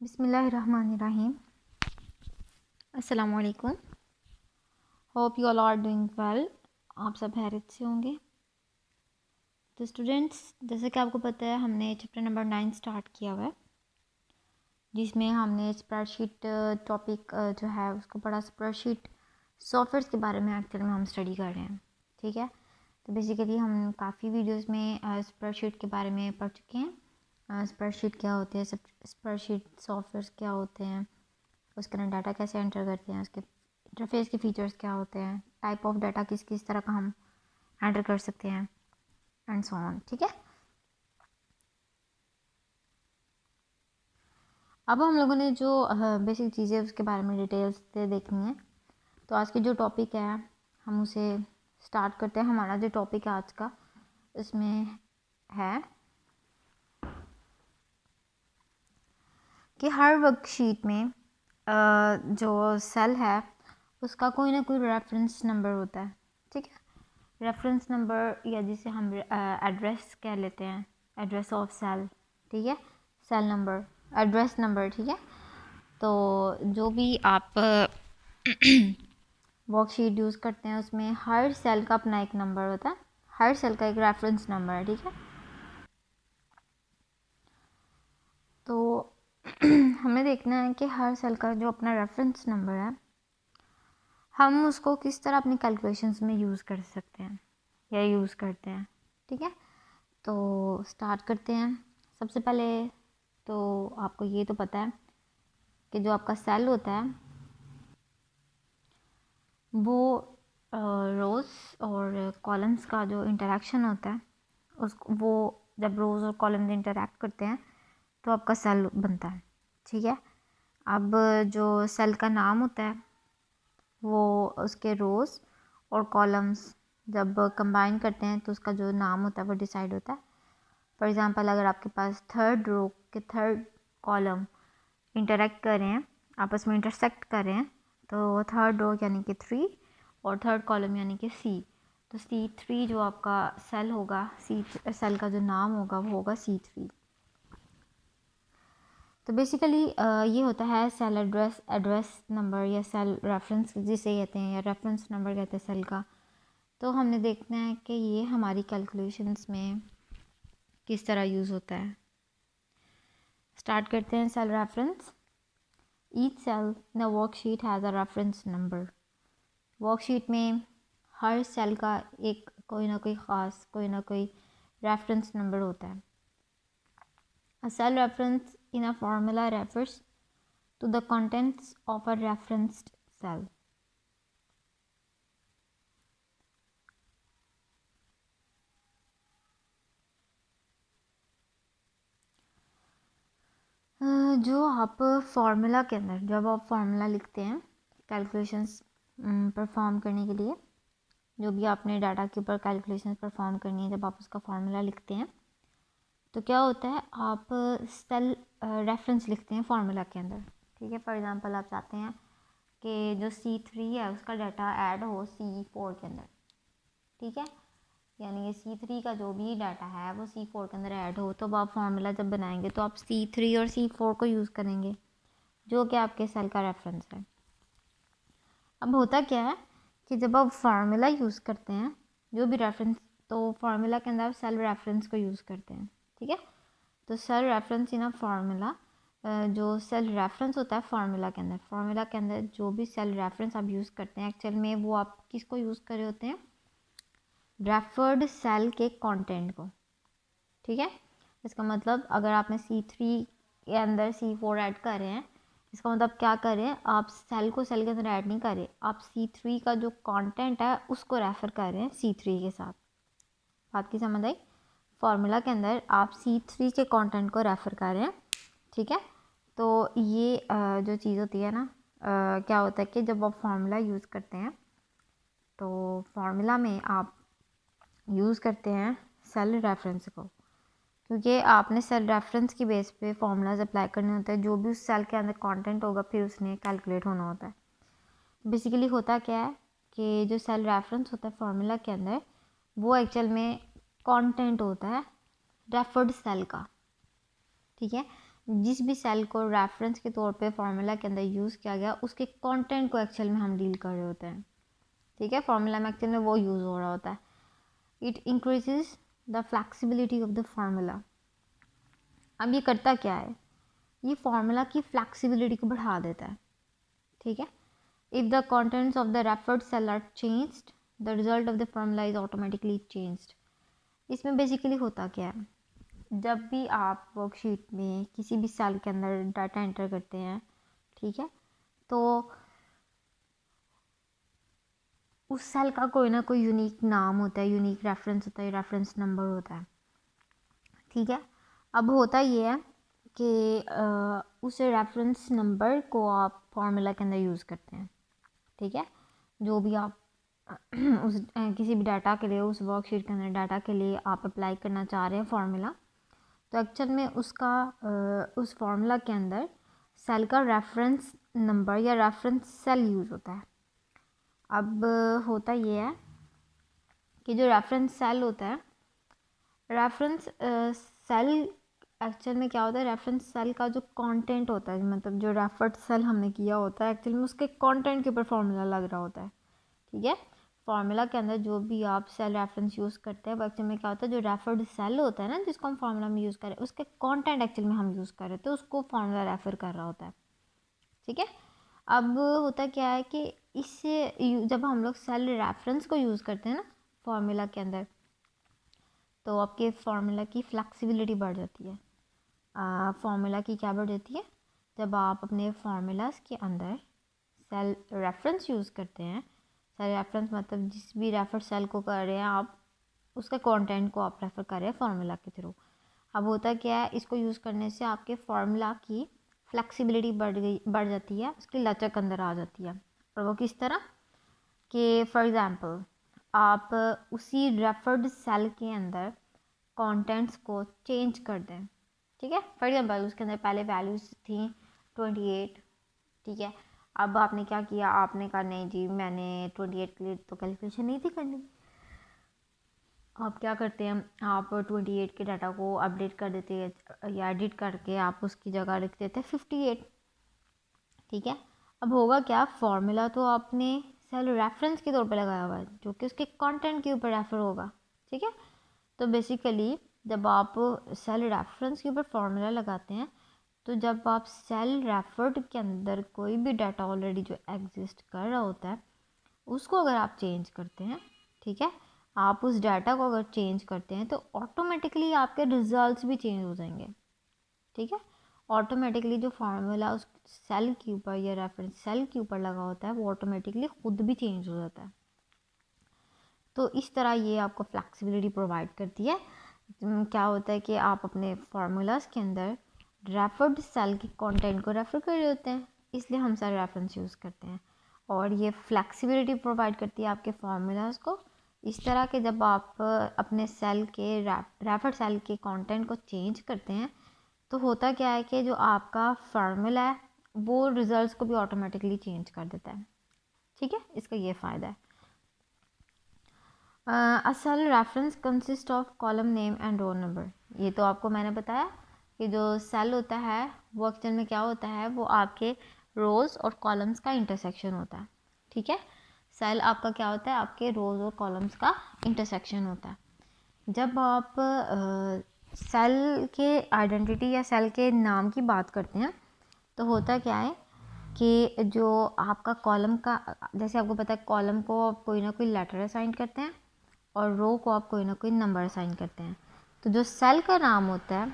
बिस्मिल्लाहिर्रहमानिर्रहीम। अस्सलाम वालेकुम। Hope you all are doing well. आप सब खैरियत से होंगे। तो स्टूडेंट्स, जैसे कि आपको पता है हमने चैप्टर नंबर 9 स्टार्ट किया हुआ है, जिसमें हमने स्प्रेडशीट टॉपिक जो है उसको पढ़ा। स्प्रेडशीट सॉफ्टवेयर्स के बारे में एक्चुअली में हम स्टडी कर रहे हैं, ठीक है। तो बेसिकली हम काफ़ी वीडियोस में स्प्रेडशीट के बारे में पढ़ चुके हैं। स्प्रेडशीट क्या होते हैं, स्प्रेडशीट सॉफ्टवेयर्स क्या होते हैं, उसके अंदर डाटा कैसे एंटर करते हैं, उसके इंटरफेस के फीचर्स क्या होते हैं, टाइप ऑफ डाटा किस किस तरह का हम एंटर कर सकते हैं, एंड सो ऑन, ठीक है। अब हम लोगों ने जो बेसिक चीज़ें उसके बारे में डिटेल्स से देखनी है। तो आज की जो टॉपिक है हम उसे स्टार्ट करते हैं। हमारा जो टॉपिक है आज का, इसमें है कि हर वर्कशीट में जो सेल है उसका कोई ना कोई रेफरेंस नंबर होता है, ठीक है। रेफरेंस नंबर, या जिसे हम एड्रेस कह लेते हैं, एड्रेस ऑफ सेल, ठीक है। सेल नंबर, एड्रेस नंबर, ठीक है। तो जो भी आप वर्कशीट यूज़ करते हैं उसमें हर सेल का अपना एक नंबर होता है, हर सेल का एक रेफरेंस नंबर है, ठीक है। तो हमें देखना है कि हर सेल का जो अपना रेफरेंस नंबर है हम उसको किस तरह अपनी कैलकुलेशंस में यूज़ कर सकते हैं या यूज़ करते हैं, ठीक है। तो स्टार्ट करते हैं। सबसे पहले तो आपको ये तो पता है कि जो आपका सेल होता है वो रोज़ और कॉलम्स का जो इंटरेक्शन होता है उसको, वो जब रोज़ और कॉलम्स इंटरेक्ट करते हैं तो आपका सेल बनता है, ठीक है। अब जो सेल का नाम होता है वो उसके रोज़ और कॉलम्स जब कंबाइन करते हैं तो उसका जो नाम होता है वो डिसाइड होता है। फॉर एग्ज़ाम्पल, अगर आपके पास थर्ड रो के थर्ड कॉलम इंटरेक्ट कर रहे हैं, आपस में इंटरसेक्ट कर रहे हैं, तो थर्ड रो यानी कि 3 और थर्ड कॉलम यानी कि C, तो C3 जो आपका सेल होगा, सी सेल का जो नाम होगा वो होगा C3। तो बेसिकली ये होता है सेल एड्रेस, एड्रेस नंबर या सेल रेफरेंस जिसे कहते हैं, या रेफरेंस नंबर कहते हैं सेल का। तो हमने देखना है कि ये हमारी कैलकुलेशंस में किस तरह यूज़ होता है। स्टार्ट करते हैं। Cell reference. Each cell in a worksheet has a reference number. Worksheet में हर सेल का एक कोई ना कोई ख़ास, कोई ना कोई रेफरेंस नंबर होता है। A cell reference in a formula refers to the contents of a referenced cell. जो आप फार्मूला के अंदर, जब आप फार्मूला लिखते हैं कैलकुलेशंस परफॉर्म करने के लिए, जो भी आपने डाटा के ऊपर कैलकुलेशंस परफॉर्म करनी है, जब आप उसका फार्मूला लिखते हैं तो क्या होता है, आप सेल रेफरेंस लिखते हैं फार्मूला के अंदर, ठीक है। फॉर एग्जांपल, आप चाहते हैं कि जो C3 है उसका डाटा ऐड हो C4 के अंदर, ठीक है। यानी कि C3 का जो भी डाटा है वो C4 के अंदर ऐड हो, तो अब आप फार्मूला जब बनाएंगे तो आप C3 और C4 को यूज़ करेंगे, जो कि आपके सेल का रेफरेंस है। अब होता क्या है कि जब आप फार्मूला यूज़ करते हैं, जो भी रेफरेंस, तो फार्मूला के अंदर आप सेल रेफरेंस को यूज़ करते हैं, ठीक है। तो cell reference in a formula, जो सेल रेफरेंस होता है फार्मूला के अंदर, फार्मूला के अंदर जो भी सेल रेफरेंस आप यूज़ करते हैं एक्चुअल में वो आप किसको यूज़ कर रहे होते हैं, रेफर्ड सेल के कंटेंट को, ठीक है। इसका मतलब अगर आपने C3 के अंदर C4 ऐड कर रहे हैं, इसका मतलब क्या कर रहे हैं, आप सेल को सेल के अंदर ऐड नहीं कर रहे, आप C3 का जो कंटेंट है उसको रेफ़र कर रहे हैं C3 के साथ। बात की समझ आई? फार्मूला के अंदर आप C3 के कंटेंट को रेफ़र कर रहे हैं, ठीक है। तो ये जो चीज़ होती है ना, क्या होता है कि जब आप फार्मूला यूज़ करते हैं तो फार्मूला में आप यूज़ करते हैं सेल रेफरेंस को, क्योंकि आपने सेल रेफरेंस की बेस पे फार्मूलाज अप्लाई करने होते हैं। जो भी उस सेल के अंदर कंटेंट होगा फिर उसने कैलकुलेट होना होता है। बेसिकली होता क्या है कि जो सेल रेफरेंस होता है फार्मूला के अंदर, वो एक्चुअल में कंटेंट होता है रेफर्ड सेल का, ठीक है। जिस भी सेल को रेफरेंस के तौर पे फार्मूला के अंदर यूज़ किया गया उसके कंटेंट को एक्चुअल में हम डील कर रहे होते हैं, ठीक है। फार्मूला में एक्चुअल में वो यूज़ हो रहा होता है। It increases the flexibility of the formula. अब ये करता क्या है, ये फार्मूला की फ्लैक्सिबिलिटी को बढ़ा देता है, ठीक है। If the contents of the referred cell are changed the result of the formula is automatically changed. इसमें बेसिकली होता क्या है, जब भी आप वर्कशीट में किसी भी सेल के अंदर डाटा एंटर करते हैं, ठीक है, तो उस सेल का कोई ना कोई यूनिक नाम होता है, यूनिक रेफरेंस होता है, रेफरेंस नंबर होता है, ठीक है। अब होता ये है कि उस रेफरेंस नंबर को आप फार्मूला के अंदर यूज़ करते हैं, ठीक है। जो भी आप उस किसी भी डाटा के लिए, उस वर्कशीट के अंदर डाटा के लिए आप अप्लाई करना चाह रहे हैं फार्मूला, तो एक्चुअल में उसका उस फार्मूला के अंदर सेल का रेफरेंस नंबर या रेफरेंस सेल यूज़ होता है। अब होता ये है कि जो रेफरेंस सेल होता है, रेफरेंस सेल एक्चुअल में क्या होता है, रेफरेंस सेल का जो कंटेंट होता है, मतलब जो रेफर्ड सेल हमने किया होता है, एक्चुअल में उसके कंटेंट के ऊपर फार्मूला लग रहा होता है, ठीक है। फार्मूला के अंदर जो भी आप सेल रेफरेंस यूज़ करते हैं वो एक्चुअल में क्या होता है, जो रेफर्ड सेल होता है ना, जिसको हम फार्मूला में यूज़ करें, उसके कंटेंट एक्चुअल में हम यूज़ कर रहे थे, उसको फार्मूला रेफर कर रहा होता है, ठीक है। अब होता क्या है कि इससे जब हम लोग सेल रेफरेंस को यूज़ करते हैं ना फार्मूला के अंदर, तो आपके फार्मूला की फ्लैक्सिबिलिटी बढ़ जाती है। फार्मूला की क्या बढ़ जाती है, जब आप अपने फार्मूलाज के अंदर सेल रेफरेंस यूज़ करते हैं, सेल रेफरेंस मतलब जिस भी रेफर सेल को कर रहे हैं आप, उसका कंटेंट को आप रेफ़र कर रहे हैं फार्मूला के थ्रू। अब होता क्या है, इसको यूज़ करने से आपके फार्मूला की फ्लैक्सिबिलिटी बढ़ जाती है, उसकी लचक अंदर आ जाती है। और वो किस तरह कि फॉर एग्ज़ाम्पल आप उसी रेफर्ड सेल के अंदर कंटेंट्स को चेंज कर दें, ठीक है। फॉर एग्जाम्पल उसके अंदर पहले वैल्यूज़ थी 28, ठीक है। अब आपने क्या किया, आपने कहा नहीं जी मैंने 28 के लिए तो कैलकुलेशन नहीं थी करनी। आप क्या करते हैं, आप 28 के डाटा को अपडेट कर देते हैं या एडिट करके आप उसकी जगह लिख देते हैं 58, ठीक है। अब होगा क्या, फार्मूला तो आपने सेल रेफरेंस के तौर पे लगाया हुआ है जो कि उसके कंटेंट के ऊपर रेफर होगा, ठीक है। तो बेसिकली जब आप सेल रेफरेंस के ऊपर फार्मूला लगाते हैं, तो जब आप सेल रेफर्ड के अंदर कोई भी डाटा ऑलरेडी जो एग्जिस्ट कर रहा होता है उसको अगर आप चेंज करते हैं, ठीक है, आप उस डाटा को अगर चेंज करते हैं तो ऑटोमेटिकली आपके रिजल्ट्स भी चेंज हो जाएंगे, ठीक है। ऑटोमेटिकली जो फार्मूला उस सेल के ऊपर या रेफरेंस सेल के ऊपर लगा होता है वो ऑटोमेटिकली खुद भी चेंज हो जाता है। तो इस तरह ये आपको फ्लैक्सिबिलिटी प्रोवाइड करती है। क्या होता है कि आप अपने फार्मूलाज के अंदर रेफर्ड सेल के कंटेंट को रेफर कर रहे होते हैं, इसलिए हम सेल रेफरेंस यूज़ करते हैं। और ये फ्लैक्सिबिलिटी प्रोवाइड करती है आपके फार्मूलाज को इस तरह के, जब आप अपने सेल के रेफर्ड सेल के कंटेंट को चेंज करते हैं तो होता क्या है कि जो आपका फार्मूला है वो रिजल्ट्स को भी ऑटोमेटिकली चेंज कर देता है, ठीक है। इसका ये फ़ायदा है। A cell reference consist of column name and row number. ये तो आपको मैंने बताया कि जो सेल होता है वो एक्चुअल में क्या होता है, वो आपके रोज़ और कॉलम्स का इंटरसेक्शन होता है, ठीक है। सेल आपका क्या होता है, आपके रोज़ और कॉलम्स का इंटरसेक्शन होता है। जब आप सेल के आइडेंटिटी या सेल के नाम की बात करते हैं तो होता क्या है कि जो आपका कॉलम का, जैसे आपको पता है कॉलम को आप कोई ना कोई लेटर असाइन करते हैं और रो को आप कोई ना कोई नंबर असाइन करते हैं। तो जो सेल का नाम होता है,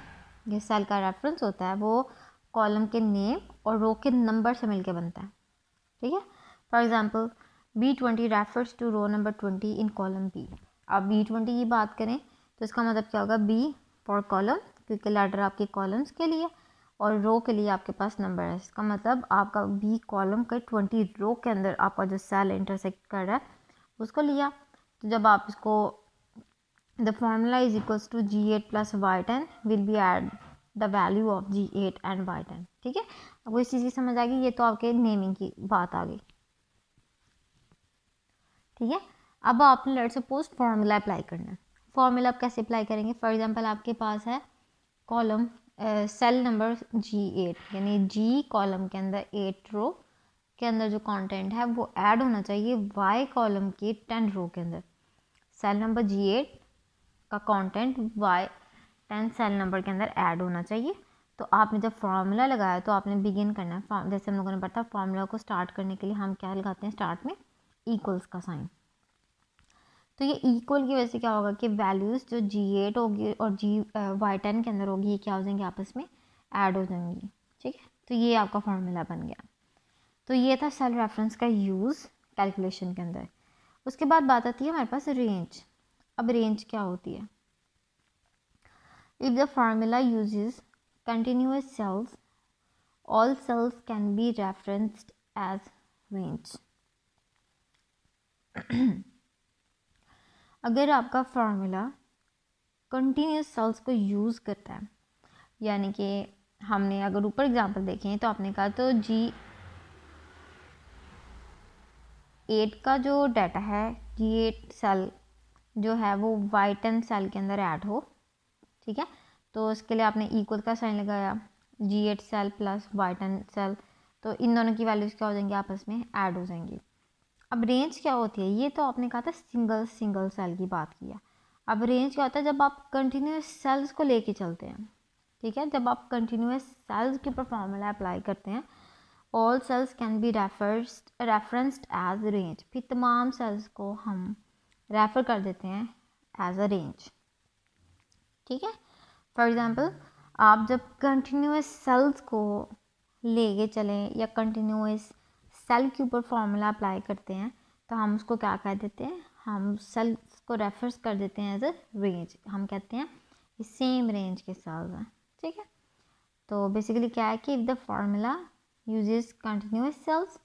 ये सेल का रेफरेंस होता है, वो कॉलम के नेम और रो के नंबर से मिलके बनता है, ठीक है। For example B20 refers to row number 20 in column B. अब B20 की बात करें तो इसका मतलब क्या होगा, B फॉर कॉलम, क्योंकि लेटर आपके कॉलम्स के लिए और रो के लिए आपके पास नंबर है। इसका मतलब आपका B कॉलम के 20 रो के अंदर आपका जो सेल इंटरसेक्ट कर रहा है उसको लिया। तो जब आप इसको the formula is equals to G8 plus Y10 will be add the value of G8 and Y10, ठीक है। आपको इस चीज़ की समझ आ गई, ये तो आपके नेमिंग की बात आ गई, ठीक है। अब आपने लेट्स सपोज फार्मूला अप्लाई करना है। फार्मूला आप कैसे अप्लाई करेंगे, फॉर एग्जांपल आपके पास है कॉलम सेल नंबर G8 यानी G कॉलम के अंदर 8 रो के अंदर जो कंटेंट है वो ऐड होना चाहिए Y कॉलम की 10 रो के अंदर। सेल नंबर G8 का कंटेंट Y10 सेल नंबर के अंदर ऐड होना चाहिए। तो आपने जब फार्मूला लगाया तो आपने बिगिन करना है, जैसे हम लोगों ने पढ़ा फार्मूला को स्टार्ट करने के लिए हम क्या लगाते हैं स्टार्ट में, इक्वल्स का साइन। तो ये इक्वल की वजह से क्या होगा कि वैल्यूज़ जो G8 होगी और Y10 के अंदर होगी ये क्या हो जाएंगी आपस में ऐड हो जाएंगी। ठीक है, तो ये आपका फार्मूला बन गया। तो ये था सेल रेफरेंस का यूज़ कैलकुलेशन के अंदर। उसके बाद बात आती है हमारे पास रेंज। अब रेंज क्या होती है? If the formula uses continuous cells, all cells can be referenced as range. अगर आपका फार्मूला कंटिन्यूस सेल्स को यूज़ करता है, यानी कि हमने अगर ऊपर एग्जांपल देखें तो आपने कहा तो G8 का जो डाटा है, G8 सेल जो है वो Y10 सेल के अंदर ऐड हो। ठीक है, तो उसके लिए आपने इक्वल का साइन लगाया, G8 cell plus Y10 cell, तो इन दोनों की वैल्यूज़ क्या हो जाएंगी आपस में ऐड हो जाएंगी। अब रेंज क्या होती है? ये तो आपने कहा था सिंगल सेल की बात किया। अब रेंज क्या होता है? जब आप कंटिन्यूस सेल्स को लेके चलते हैं। ठीक है, जब आप कंटिन्यूस सेल्स के ऊपर फॉर्मूला अप्लाई करते हैं, all cells can be referenced as range, फिर तमाम सेल्स को हम रेफर कर देते हैं एज अ रेंज। ठीक है, फॉर एग्ज़ाम्पल आप जब कंटिन्यूस सेल्स को लेके चलें या कंटिन्यूस सेल के ऊपर फॉर्मूला अप्लाई करते हैं तो हम उसको क्या कह देते हैं? हम सेल्स को रेफर्स कर देते हैं एज अ रेंज। हम कहते हैं ये सेम रेंज के सेल्स हैं। ठीक है, तो बेसिकली क्या है कि if the formula uses continuous cells,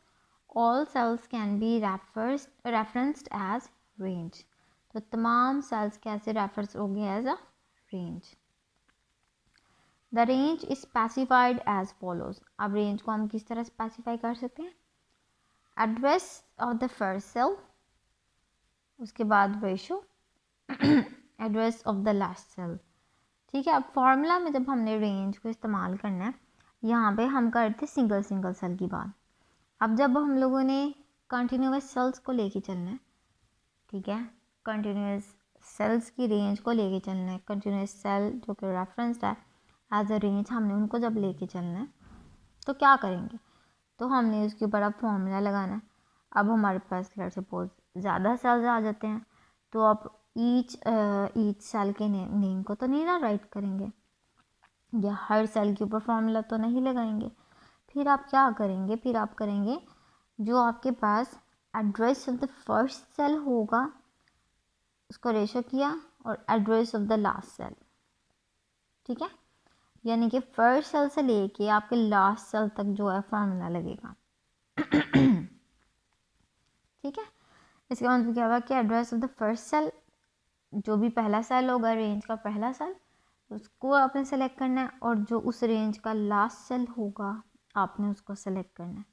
all cells can be referenced as range. तो तमाम सेल्स कैसे रेफर्स हो गए as a range. The range is specified as follows. अब रेंज को हम किस तरह स्पेसिफाई कर सकते हैं? Address of the first cell, उसके बाद ratio, address of the last cell. ठीक है, अब फॉर्मूला में जब हमने रेंज को इस्तेमाल करना है, यहाँ पे हम करते सिंगल सेल की बात। अब जब हम लोगों ने कंटिन्यूस सेल्स को लेके चलना है, ठीक है, कंटिन्यूस सेल्स की रेंज को लेके चलना है, कंटिन्यूस सेल जो कि रेफरेंस्ड है एज अ रेंज, हमने उनको जब लेके चलना है तो क्या करेंगे? तो हमने उसके ऊपर अब फॉर्मूला लगाना है। अब हमारे पास लेट्स सपोज ज़्यादा सेल्स आ जाते हैं तो आप ईच सेल के नेम को तो नहीं ना राइट करेंगे, या हर सेल के ऊपर फॉर्मूला तो नहीं लगाएंगे। फिर आप क्या करेंगे? फिर आप करेंगे जो आपके पास address of the first cell होगा उसको रेशो किया और address of the last cell. ठीक है, यानी कि फर्स्ट सेल से लेके आपके लास्ट सेल तक जो है फार्मूला लगेगा। ठीक है, इसके मतलब क्या होगा कि address of the first cell, जो भी पहला सेल होगा रेंज का पहला सेल, उसको आपने सेलेक्ट करना है, और जो उस रेंज का लास्ट सेल होगा आपने उसको सेलेक्ट करना है।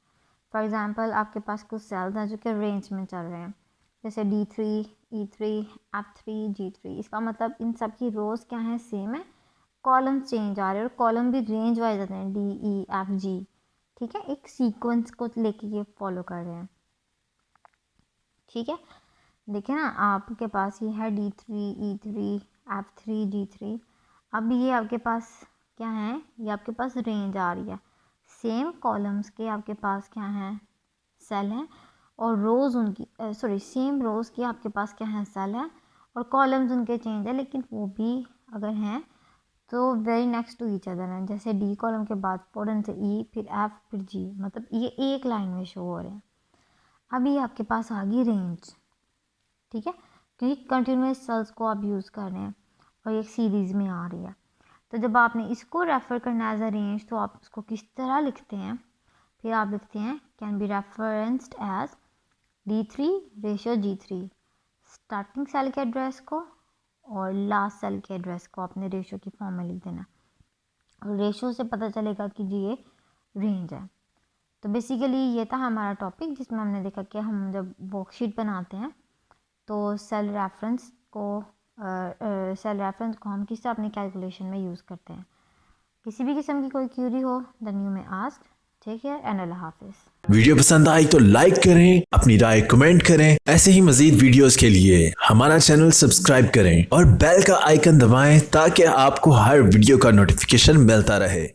फॉर एग्जांपल आपके पास कुछ सेल्स हैं जो कि रेंज में चल रहे हैं, जैसे D3, E3, F3, G3। इसका मतलब इन सब की रोज़ क्या है? सेम है, कॉलम चेंज आ रहे हैं और कॉलम भी रेंज वाइज आते हैं, D, E, F, G। ठीक है, एक सीक्वेंस को लेके ये फॉलो कर रहे हैं। ठीक है, देखिए ना, आपके पास ये है D3, E3, F3, G3। अब ये आपके पास क्या है? ये आपके पास रेंज आ रही है, सेम कॉलम्स के आपके पास क्या है? सेल हैं, और रोज़ उनकी सेम रोज़ की आपके पास क्या है? सेल है, और कॉलम्स उनके चेंज है, लेकिन वो भी अगर हैं तो very next to each other हैं। जैसे D कॉलम के बाद फौरन से E, फिर F, फिर G, मतलब ये एक लाइन में शो हो रहे हैं। अभी आपके पास आ गई रेंज। ठीक है, क्योंकि कंटिन्यूस सेल्स को आप यूज़ कर रहे हैं और एक सीरीज़ में आ रही है। तो जब आपने इसको रेफ़र करना एज अ रेंज तो आप इसको किस तरह लिखते हैं? फिर आप लिखते हैं can be referenced as D3 ratio G3। Starting cell के एड्रेस को और लास्ट सेल के एड्रेस को आपने रेशियो की फॉर्म में लिख देना, और रेशियो से पता चलेगा कि जी ये रेंज है। तो बेसिकली ये था हमारा टॉपिक, जिसमें हमने देखा कि हम जब वर्कशीट बनाते हैं तो सेल रेफरेंस को हम किस तरह अपनी कैलकुलेशन में यूज़ करते हैं। किसी भी किस्म की कोई क्यूरी हो then you may ask. Take care and अल्लाह हाफिज़। वीडियो पसंद आई तो लाइक करें, अपनी राय कमेंट करें। ऐसे ही मजीद वीडियोस के लिए हमारा चैनल सब्सक्राइब करें और बेल का आइकन दबाएं ताकि आपको हर वीडियो का नोटिफिकेशन मिलता रहे।